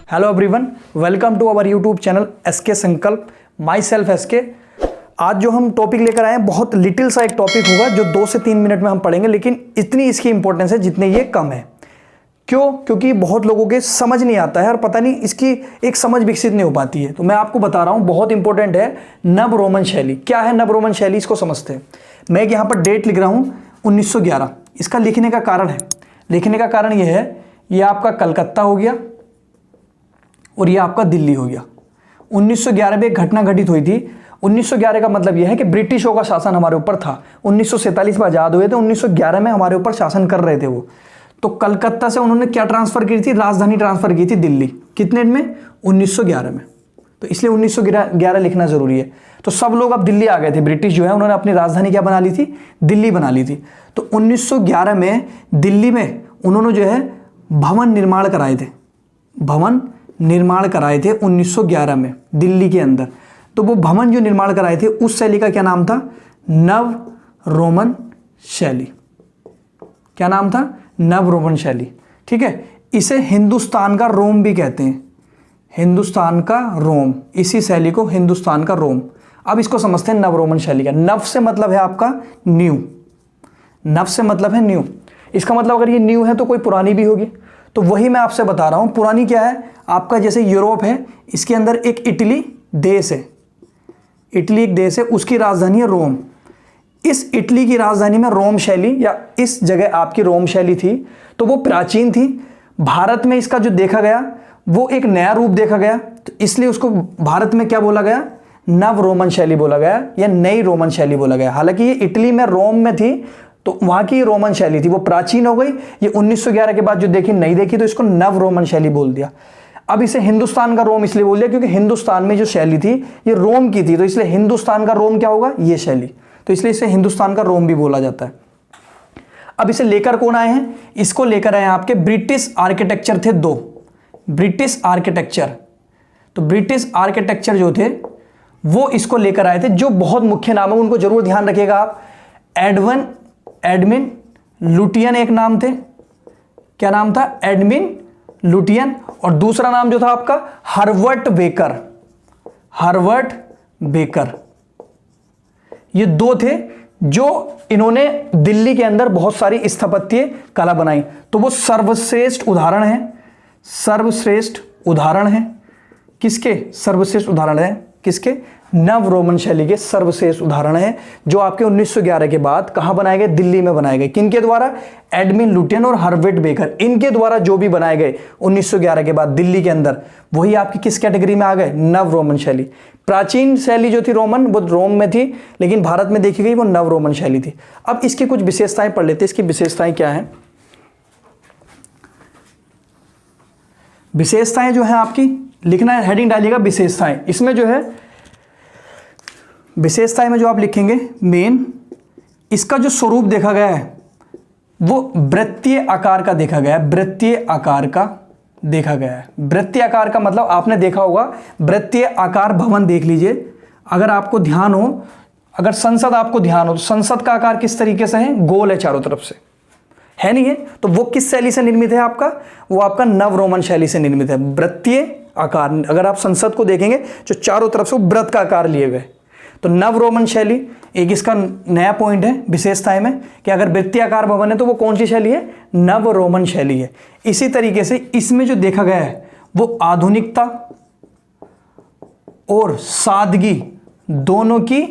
Hello everyone, welcome to our YouTube channel SK Sankalp. Myself SK. आज जो हम topic लेकर आए हैं बहुत लिटिल सा एक टॉपिक होगा जो 2 से 3 मिनट में हम पढ़ेंगे, लेकिन इतनी इसकी इंपॉर्टेंस है जितने ये कम है। क्यों? क्योंकि बहुत लोगों के समझ नहीं आता है और पता नहीं इसकी एक समझ विकसित नहीं हो पाती है। तो मैं आपको बता रहा हूँ, बहुत इंपॉर्टेंट है नव रोमन शैली। क्या है नव रोमन शैली, इसको समझते हैं। मैं एक यहाँ पर डेट लिख रहा हूँ 1911। इसका लिखने का कारण है, लिखने का कारण ये है, ये आपका कलकत्ता हो गया और ये आपका दिल्ली हो गया। 1911 में एक घटना घटित हुई थी। 1911 का मतलब यह है कि ब्रिटिशों का शासन हमारे ऊपर था। 1947 में आज़ाद हुए थे, 1911 में हमारे ऊपर शासन कर रहे थे वो। तो कलकत्ता से उन्होंने क्या ट्रांसफ़र की थी, राजधानी ट्रांसफ़र की थी दिल्ली। कितने में? 1911 में। तो इसलिए 1911 लिखना ज़रूरी है। तो सब लोग अब दिल्ली आ गए थे। ब्रिटिश जो है उन्होंने अपनी राजधानी क्या बना ली थी, दिल्ली बना ली थी। तो 1911 में दिल्ली में उन्होंने जो है भवन निर्माण कराए थे, भवन निर्माण कराए थे 1911 में दिल्ली के अंदर। तो वो भवन जो निर्माण कराए थे उस शैली का क्या नाम था? नव रोमन शैली। क्या नाम था? नव रोमन शैली। ठीक है। इसे हिंदुस्तान का रोम भी कहते हैं, हिंदुस्तान का रोम। इसी शैली को हिंदुस्तान का रोम। अब इसको समझते हैं नव रोमन शैली का। नव से मतलब है आपका न्यू, नव से मतलब है न्यू। इसका मतलब अगर ये न्यू है तो कोई पुरानी भी होगी। तो वही मैं आपसे बता रहा हूं। पुरानी क्या है आपका? जैसे यूरोप है, इसके अंदर एक इटली देश है, इटली एक देश है, उसकी राजधानी है रोम। इस इटली की राजधानी में रोम शैली, या इस जगह आपकी रोम शैली थी, तो वो प्राचीन थी। भारत में इसका जो देखा गया वो एक नया रूप देखा गया, तो इसलिए उसको भारत में क्या बोला गया? नव रोमन शैली बोला गया या नई रोमन शैली बोला गया। हालांकि ये इटली में रोम में थी तो वहां की रोमन शैली थी, वो प्राचीन हो गई। ये 1911 के बाद जो देखी नहीं देखी तो इसको नव रोमन शैली बोल दिया। अब इसे हिंदुस्तान का रोम इसलिए बोल दिया क्योंकि हिंदुस्तान में जो शैली थी ये रोम की थी, तो इसलिए हिंदुस्तान का रोम क्या होगा? ये शैली। तो इसलिए इसे हिंदुस्तान का रोम भी बोला जाता है। अब इसे लेकर कौन आए हैं? इसको लेकर आए आपके ब्रिटिश आर्किटेक्चर थे 2, ब्रिटिश आर्किटेक्चर। तो ब्रिटिश आर्किटेक्चर जो थे वो इसको लेकर आए थे। जो बहुत मुख्य नाम है उनको जरूर ध्यान रखिएगा आप। एडमिन लुटियन एक नाम थे। क्या नाम था? Edwin Lutyens. और दूसरा नाम जो था आपका हर्बर्ट बेकर, हर्बर्ट बेकर। ये 2 थे जो इन्होंने दिल्ली के अंदर बहुत सारी स्थापत्य कला बनाई। तो वो सर्वश्रेष्ठ उदाहरण है, सर्वश्रेष्ठ उदाहरण है। किसके सर्वश्रेष्ठ उदाहरण है? किसके? नव रोमन शैली के सर्वश्रेष्ठ उदाहरण है, जो आपके 1911 के बाद कहां बनाए गए? दिल्ली में बनाए गए। किनके द्वारा? एडमिन लुटियन और हर्बर्ट बेकर। इनके द्वारा जो भी बनाए गए 1911 के बाद दिल्ली के अंदर, वही आपकी किस कैटेगरी में आ गए? नव रोमन शैली। प्राचीन शैली जो थी रोमन, वो रोम में थी, लेकिन भारत में देखी गई वो नव रोमन शैली थी। अब इसकी कुछ विशेषताएं पढ़ लेते हैं। इसकी विशेषताएं क्या है? विशेषताएं जो है आपकी लिखना है, हेडिंग डालिएगा विशेषताएं। इसमें जो है विशेषताएं में जो आप लिखेंगे मेन, इसका जो स्वरूप देखा गया है वो वृत्तीय आकार का देखा गया है, वृत्तीय आकार का देखा गया है। वृत्तीय आकार का मतलब आपने देखा होगा, वृत्तीय आकार भवन देख लीजिए। अगर आपको ध्यान हो, अगर संसद आपको ध्यान हो, तो संसद का आकार किस तरीके से है? गोल है चारों तरफ से, है नहीं है? तो वो किस शैली से निर्मित है आपका? वो आपका नव रोमन शैली से निर्मित है। वृत्तीय आकार, अगर आप संसद को देखेंगे जो चारों तरफ से वृत्त का आकार लिए हुए, तो नव रोमन शैली एक इसका नया पॉइंट है विशेषताएं में कि अगर वृत्तीय आकार भवन है तो वो कौन सी शैली है? नव रोमन शैली है। इसी तरीके से इसमें जो देखा गया है वो आधुनिकता और सादगी दोनों की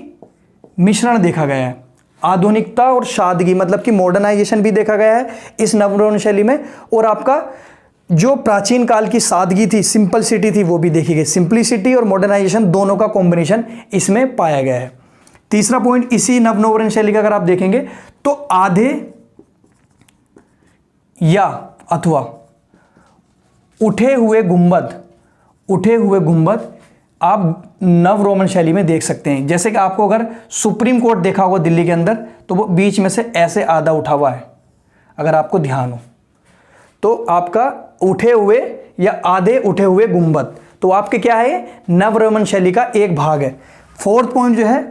मिश्रण देखा गया है। आधुनिकता और सादगी मतलब कि मॉडर्नाइजेशन भी देखा गया है इस नव रोमन शैली में, और आपका जो प्राचीन काल की सादगी थी, सिंपलिसिटी थी, वो भी देखी गई। सिंपलिसिटी और मॉडर्नाइजेशन दोनों का कॉम्बिनेशन इसमें पाया गया है। तीसरा पॉइंट इसी नव रोमन शैली का अगर आप देखेंगे तो आधे या अथवा उठे हुए गुंबद, उठे हुए गुंबद आप नव रोमन शैली में देख सकते हैं। जैसे कि आपको अगर सुप्रीम कोर्ट देखा होगा दिल्ली के अंदर, तो वो बीच में से ऐसे आधा उठा हुआ है, अगर आपको ध्यान हो तो आपका उठे हुए या आधे उठे हुए गुंबद, तो आपके क्या है? नव रोमन शैली का एक भाग है। फोर्थ पॉइंट जो है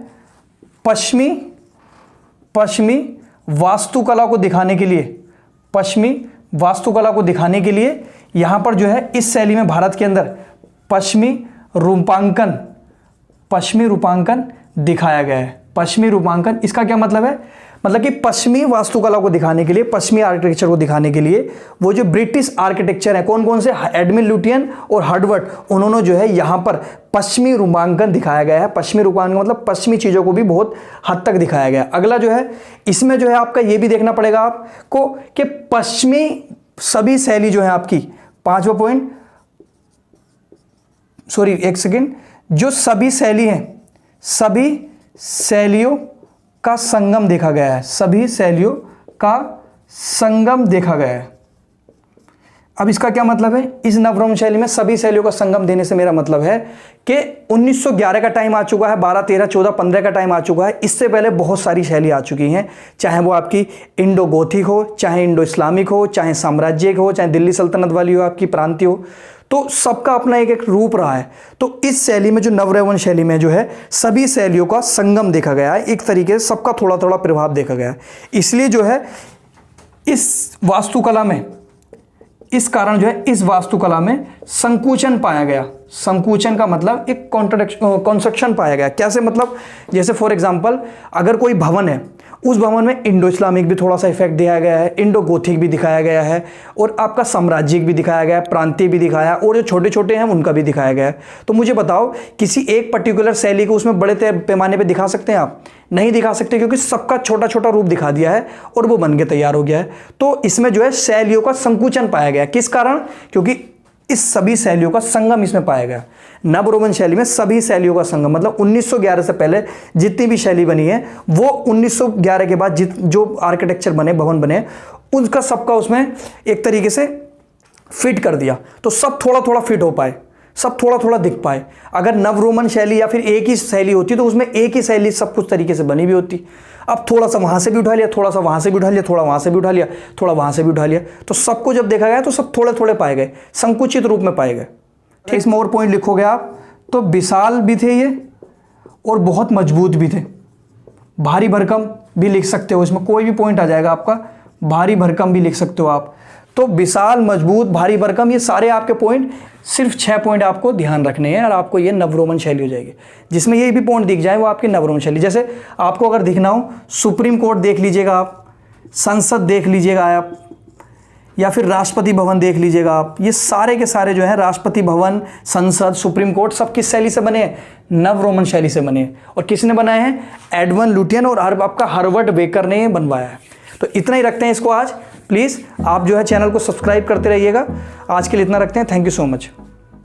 पश्चिमी वास्तुकला को दिखाने के लिए, पश्चिमी वास्तुकला को दिखाने के लिए यहाँ पर जो है इस शैली में भारत के अंदर पश्चिमी रूपांकन दिखाया गया है। पश्चिमी रूपांकन, इसका क्या मतलब है? मतलब कि पश्चिमी वास्तुकला को दिखाने के लिए, पश्चिमी आर्किटेक्चर को दिखाने के लिए वो जो ब्रिटिश आर्किटेक्चर है, कौन कौन से, एडमिन लुटियन और हर्डवर्ड, उन्होंने जो है यहाँ पर पश्चिमी रूपांकन दिखाया गया है। पश्चिमी रूपांकन मतलब पश्चिमी चीज़ों को भी बहुत हद तक दिखाया गया। अगला जो है इसमें जो है आपका ये भी देखना पड़ेगा आपको कि पश्चिमी सभी शैली जो है आपकी, पांचवा पॉइंट, सॉरी एक सेकेंड, जो सभी शैली हैं, सभी शैलियों का संगम देखा गया है। सभी शैलियों का संगम देखा गया है। अब इसका क्या मतलब है? इस नवरोमन शैली में सभी शैलियों का संगम देने से मेरा मतलब है कि 1911 का टाइम आ चुका है, 12, 13, 14, 15 का टाइम आ चुका है। इससे पहले बहुत सारी शैली आ चुकी हैं, चाहे वो आपकी इंडो गोथिक हो, चाहे इंडो इस्लामिक हो, चाहे साम्राज्यिक हो, चाहे दिल्ली सल्तनत वाली हो, आपकी प्रांतीय हो, तो सबका अपना एक एक रूप रहा है। तो इस शैली में, जो नवरोमन शैली में जो है सभी शैलियों का संगम देखा गया है, एक तरीके से सबका थोड़ा थोड़ा प्रभाव देखा गया है। इसलिए जो है इस वास्तुकला में, इस कारण जो है इस वास्तुकला में संकुचन पाया गया। संकुचन का मतलब एक कंस्ट्रक्शन पाया गया। कैसे मतलब? जैसे फॉर एग्जांपल अगर कोई भवन है, उस भवन में इंडो इस्लामिक भी थोड़ा सा इफेक्ट दिया गया है, इंडो गोथिक भी दिखाया गया है, और आपका साम्राज्यिक भी दिखाया गया है, प्रांतीय भी दिखाया, और जो छोटे छोटे हैं उनका भी दिखाया गया है। तो मुझे बताओ, किसी एक पर्टिकुलर शैली को उसमें बड़े पैमाने पे दिखा सकते हैं आप? नहीं दिखा सकते, क्योंकि सबका छोटा छोटा रूप दिखा दिया है और वो बन के तैयार हो गया है। तो इसमें जो है शैलियों का संकुचन पाया गया। किस कारण? क्योंकि इस सभी शैलियों का संगम इसमें पाया गया। नवरोमन शैली में सभी शैलियों का संगम, मतलब 1911 से पहले जितनी भी शैली बनी है, वो 1911 के बाद जो आर्किटेक्चर बने, भवन बने, उनका सबका उसमें एक तरीके से फिट कर दिया, तो सब थोड़ा थोड़ा फिट हो पाए, सब थोड़ा थोड़ा दिख पाए। अगर नवरोमन शैली या फिर एक ही शैली होती तो उसमें एक ही शैली सब कुछ तरीके से बनी भी होती। अब थोड़ा सा वहाँ से भी उठा लिया, थोड़ा सा वहाँ से भी उठा लिया, थोड़ा वहाँ से भी उठा लिया, थोड़ा वहाँ से भी उठा लिया, तो सबको जब देखा गया तो सब थोड़े थोड़े पाए गए, संकुचित रूप में पाए गए। ठीक, इसमें और पॉइंट लिखोगे आप तो विशाल भी थे ये और बहुत मजबूत भी थे। भारी भरकम भी लिख सकते हो, इसमें कोई भी पॉइंट आ जाएगा आपका, भारी भरकम भी लिख सकते हो आप। तो विशाल, मजबूत, भारी भरकम, ये सारे आपके पॉइंट, सिर्फ 6 पॉइंट आपको ध्यान रखने हैं और आपको ये नवरोमन शैली हो जाएगी। जिसमें ये भी पॉइंट दिख जाए वो आपकी नवरोमन शैली। जैसे आपको अगर दिखना हो, सुप्रीम कोर्ट देख लीजिएगा आप, संसद देख लीजिएगा आप, या फिर राष्ट्रपति भवन देख लीजिएगा आप। ये सारे के सारे जो है राष्ट्रपति भवन, संसद, सुप्रीम कोर्ट सब किस शैली से बने हैं? नवरोमन शैली से बने हैं। और किसने बनाए हैं? एडमंड लुटियन और आपका हर्बर्ट बेकर ने बनवाया है। तो इतना ही रखते हैं इसको आज। प्लीज़ आप जो है चैनल को सब्सक्राइब करते रहिएगा। आज के लिए इतना रखते हैं। Thank you so much.